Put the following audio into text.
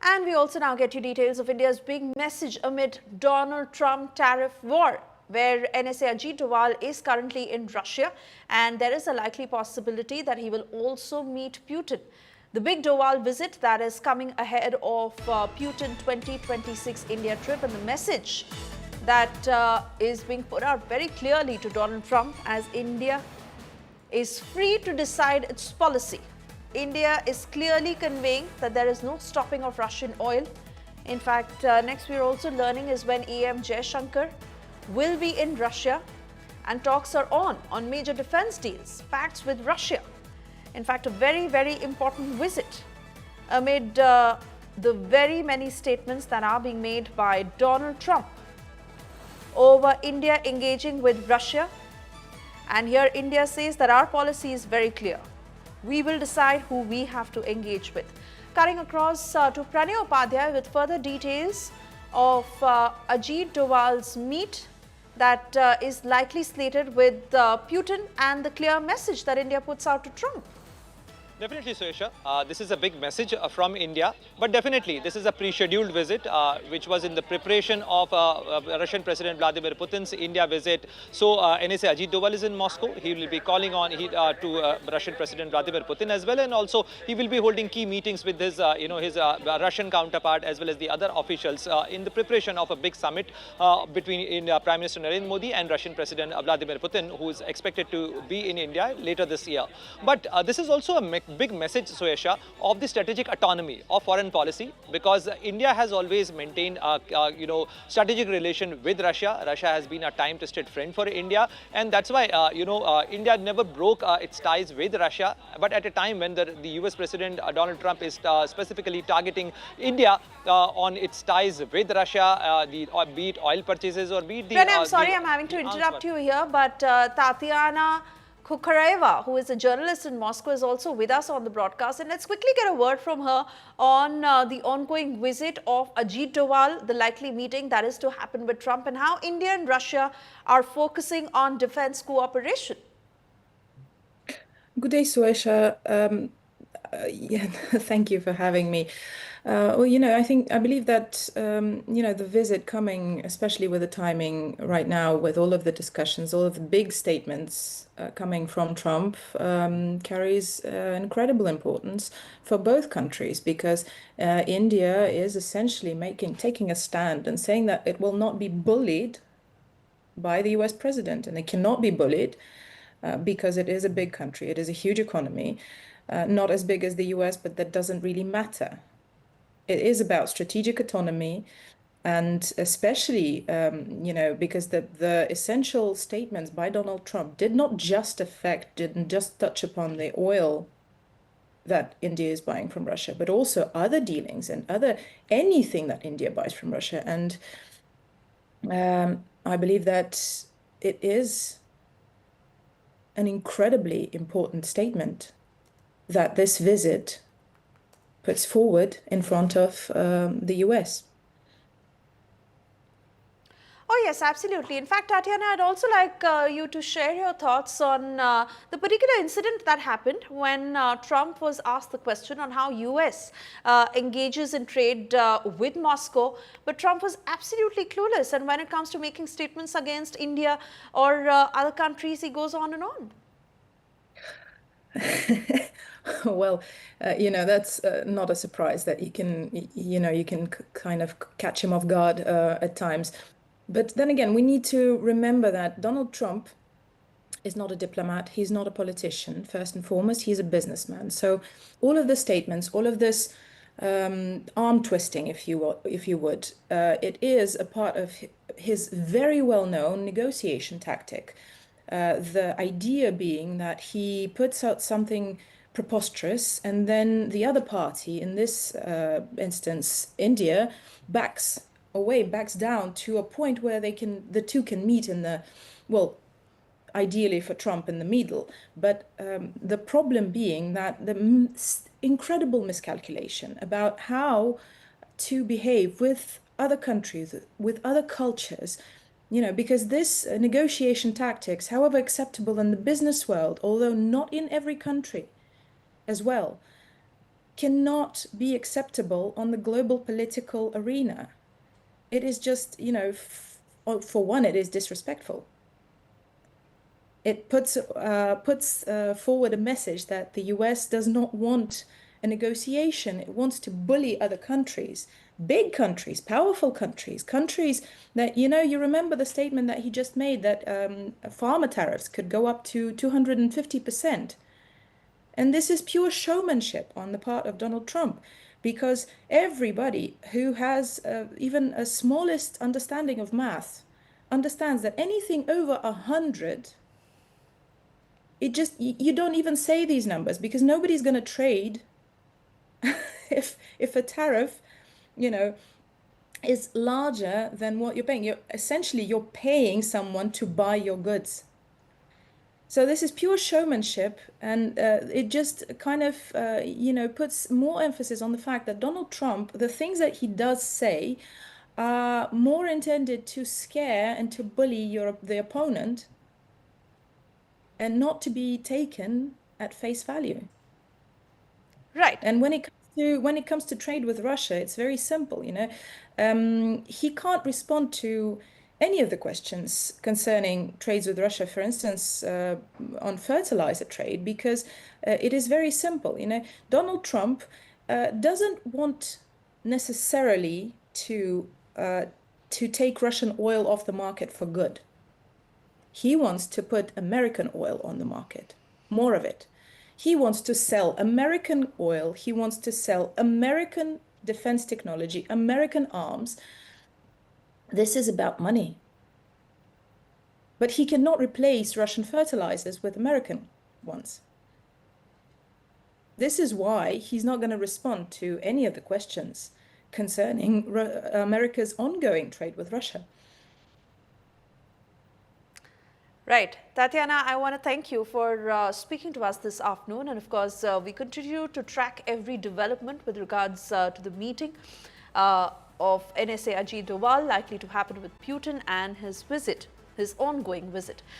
And we also now get you details of India's big message amid Donald Trump tariff war, where NSA Ajit Doval is currently in Russia, and there is a likely possibility that he will also meet Putin. The big Doval visit that is coming ahead of Putin 2026 India trip, and the message that is being put out very clearly to Donald Trump as India is free to decide its policy. India is clearly conveying that there is no stopping of Russian oil. In fact, next we're also learning is when EM Jaishankar will be in Russia, and talks are on major defense deals, pacts with Russia. In fact, a very, very important visit amid the very many statements that are being made by Donald Trump over India engaging with Russia. And here India says that our policy is very clear. We will decide who we have to engage with. Cutting across to Pranay Upadhyay with further details of Ajit Doval's meet that is likely slated with Putin and the clear message that India puts out to Trump. Definitely, Suesha. This is a big message from India, but definitely this is a pre-scheduled visit which was in the preparation of Russian President Vladimir Putin's India visit. So NSA Ajit Doval is in Moscow. He will be calling on to Russian President Vladimir Putin as well, and also he will be holding key meetings with his his Russian counterpart as well as the other officials in the preparation of a big summit between Prime Minister Narendra Modi and Russian President Vladimir Putin, who is expected to be in India later this year. But this is also a big message, Suesha, of the strategic autonomy of foreign policy, because India has always maintained strategic relation with Russia. Russia has been a time-tested friend for India, and that's why India never broke its ties with Russia. But at a time when the US President Donald Trump is specifically targeting India on its ties with Russia, be it oil purchases or be it the... I'm sorry, I'm having to interrupt you here, but Tatiana Kukhareva, who is a journalist in Moscow, is also with us on the broadcast. And let's quickly get a word from her on the ongoing visit of Ajit Doval, the likely meeting that is to happen with Trump, and how India and Russia are focusing on defense cooperation. Good day, Suesha. Thank you for having me. Well, I believe that, the visit coming, especially with the timing right now, with all of the discussions, all of the big statements coming from Trump, carries incredible importance for both countries, because India is essentially taking a stand and saying that it will not be bullied by the US president, and it cannot be bullied because it is a big country, it is a huge economy, not as big as the US, but that doesn't really matter. It is about strategic autonomy, and especially, because the essential statements by Donald Trump didn't just touch upon the oil that India is buying from Russia, but also other dealings and anything that India buys from Russia. And I believe that it is an incredibly important statement that this visit puts forward in front of the US. Oh, yes, absolutely. In fact, Tatiana, I'd also like you to share your thoughts on the particular incident that happened when Trump was asked the question on how US engages in trade with Moscow. But Trump was absolutely clueless. And when it comes to making statements against India or other countries, he goes on and on. Well, that's not a surprise that you can kind of catch him off guard at times. But then again, we need to remember that Donald Trump is not a diplomat. He's not a politician. First and foremost, he's a businessman. So all of the statements, all of this arm twisting, if you would, it is a part of his very well-known negotiation tactic. The idea being that he puts out something preposterous, and then the other party, in this instance, India, backs down to a point where the two can meet in the, well, ideally for Trump, in the middle. But the problem being that the incredible miscalculation about how to behave with other countries, with other cultures, because this negotiation tactics, however acceptable in the business world, although not in every country as well, cannot be acceptable on the global political arena. It is just, you know, for one, it is disrespectful. It puts forward a message that the US does not want a negotiation. It wants to bully other countries, big countries, powerful countries, countries that, you know, you remember the statement that he just made that pharma tariffs could go up to 250%. And this is pure showmanship on the part of Donald Trump, because everybody who has even a smallest understanding of math understands that anything over 100, it just, you don't even say these numbers, because nobody's going to trade if a tariff, you know, is larger than what you're paying. You're paying someone to buy your goods. So this is pure showmanship, and it just kind of, you know, puts more emphasis on the fact that Donald Trump, the things that he does say, are more intended to scare and to bully the opponent, and not to be taken at face value. Right. And when it comes to trade with Russia, it's very simple. You know, he can't respond to any of the questions concerning trades with Russia, for instance, on fertilizer trade, because it is very simple. You know, Donald Trump doesn't want necessarily to take Russian oil off the market for good. He wants to put American oil on the market, more of it. He wants to sell American oil. He wants to sell American defense technology, American arms. This is about money. But he cannot replace Russian fertilizers with American ones. This is why he's not going to respond to any of the questions concerning America's ongoing trade with Russia. Right. Tatiana, I want to thank you for speaking to us this afternoon. And of course, we continue to track every development with regards to the meeting of NSA Ajit Doval likely to happen with Putin and his ongoing visit.